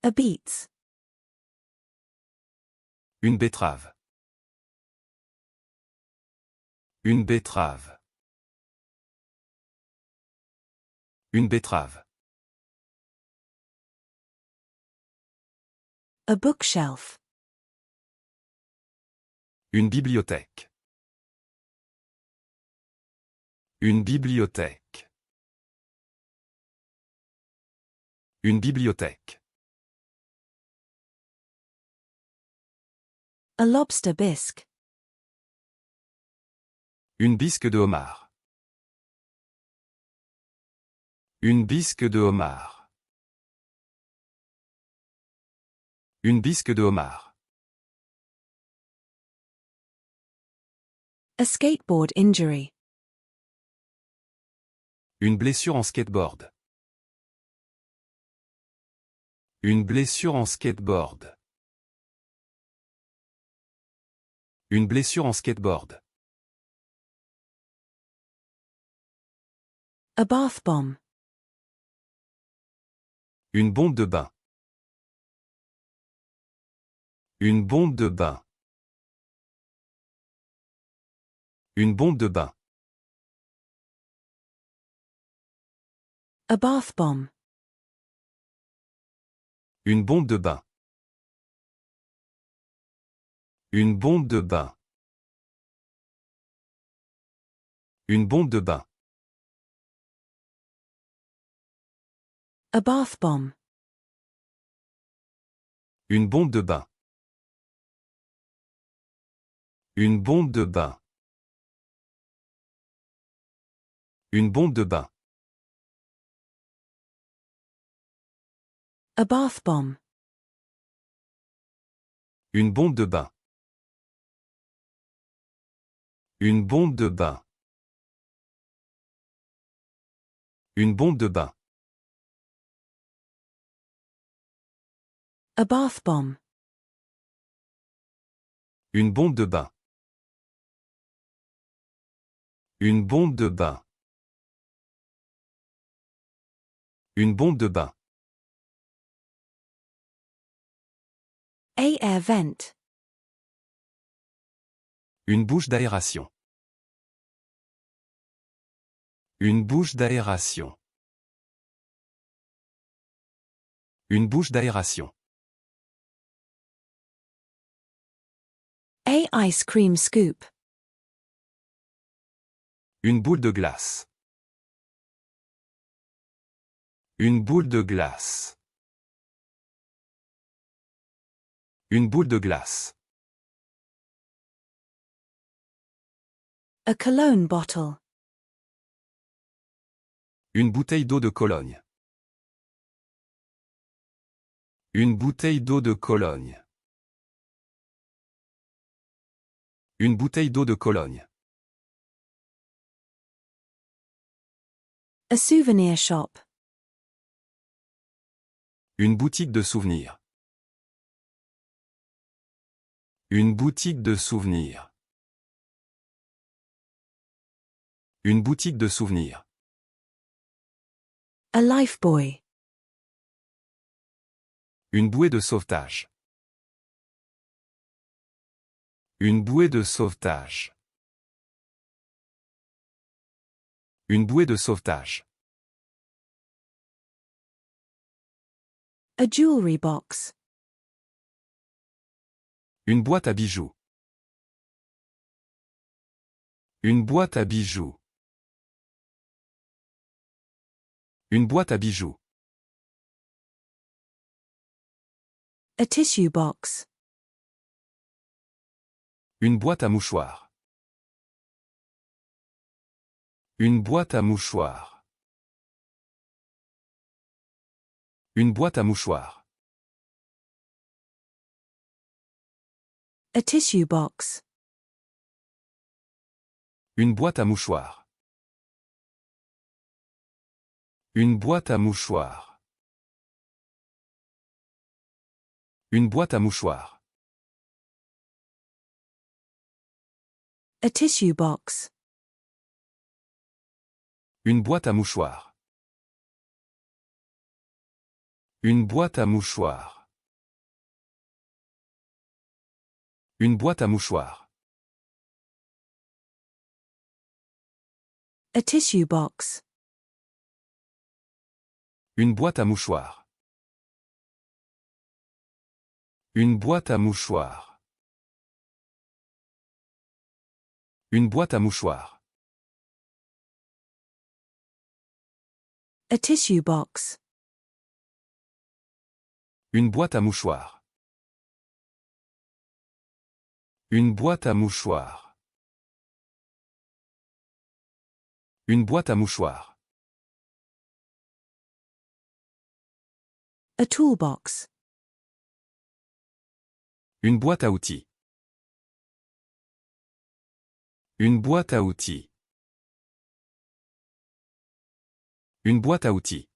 A beets. Une betterave. Une betterave. Une betterave. A bookshelf. Une bibliothèque. Une bibliothèque. Une bibliothèque. A lobster bisque. Une bisque de homard. Une bisque de homard. Une bisque de homard. A skateboard injury. Une blessure en skateboard. Une blessure en skateboard. Une blessure en skateboard. A bath bomb. Une bombe de bain. Une bombe de bain. Une bombe de bain. A bath bomb. Une bombe de bain. Une bombe de bain. Une bombe de bain. A bath bomb. Une bombe de bain. Une bombe de bain. Une bombe de bain. A bath bomb. Une bombe de bain. Une bombe de bain. Une bombe de bain. A bath bomb. Une bombe de bain. Une bombe de bain. Une bombe de bain. A air vent. Une bouche d'aération. Une bouche d'aération. Une bouche d'aération. A ice cream scoop. Une boule de glace. Une boule de glace. Une boule de glace. A cologne bottle. Une bouteille d'eau de Cologne. Une bouteille d'eau de Cologne. Une bouteille d'eau de Cologne. A souvenir shop. Une boutique de souvenirs. Une boutique de souvenirs. Une boutique de souvenirs. A lifebuoy. Une bouée de sauvetage. Une bouée de sauvetage. Une bouée de sauvetage. A jewelry box. Une boîte à bijoux. Une boîte à bijoux. Une boîte à bijoux. A tissue box. Une boîte à mouchoirs. Une boîte à mouchoirs. Une boîte à mouchoirs. A tissue box. Une boîte à mouchoirs. Une boîte à mouchoirs. Une boîte à mouchoirs. A tissue box. Une boîte à mouchoirs. Une boîte à mouchoirs. Une boîte à mouchoirs. A tissue box. Une boîte à mouchoirs. Une boîte à mouchoirs. Une boîte à mouchoirs. A tissue box. Une boîte à mouchoirs. Une boîte à mouchoirs. Une boîte à mouchoirs. A toolbox. Une boîte à outils. Une boîte à outils. Une boîte à outils.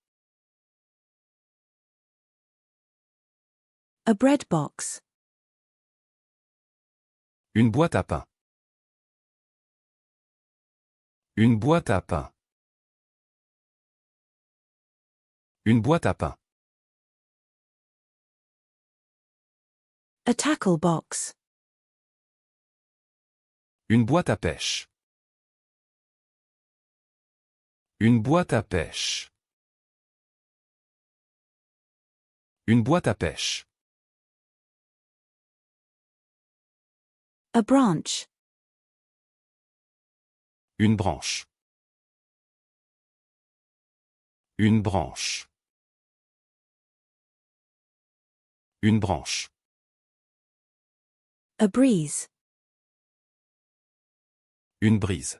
A bread box. Une boîte à pain. Une boîte à pain. Une boîte à pain. A tackle box. Une boîte à pêche. Une boîte à pêche. Une boîte à pêche. A branch. Une branche. Une branche. Une branche. A breeze. Une brise.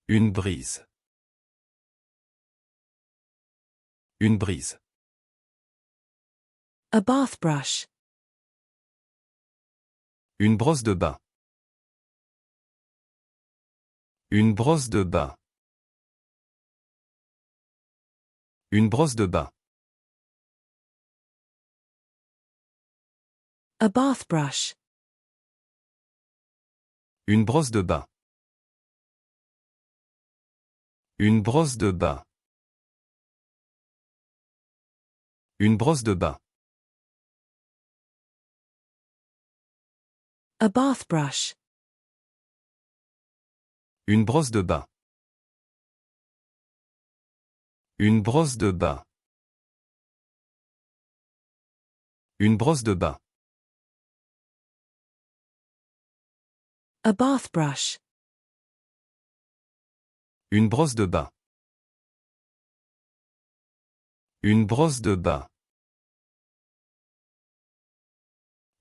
Une brise. Une brise. A bath brush. Une brosse de bain. Une brosse de bain. Une brosse de bain. A bath brush. Une brosse de bain. Une brosse de bain. Une brosse de bain. A bath brush. Une brosse de bain. Une brosse de bain. Une brosse de bain. A bath brush. Une brosse de bain. Une brosse de bain.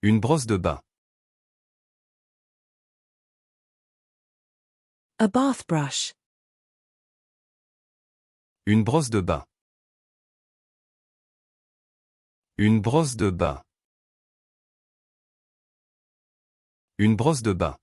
Une brosse de bain. A bath brush. Une brosse de bain. Une brosse de bain. Une brosse de bain.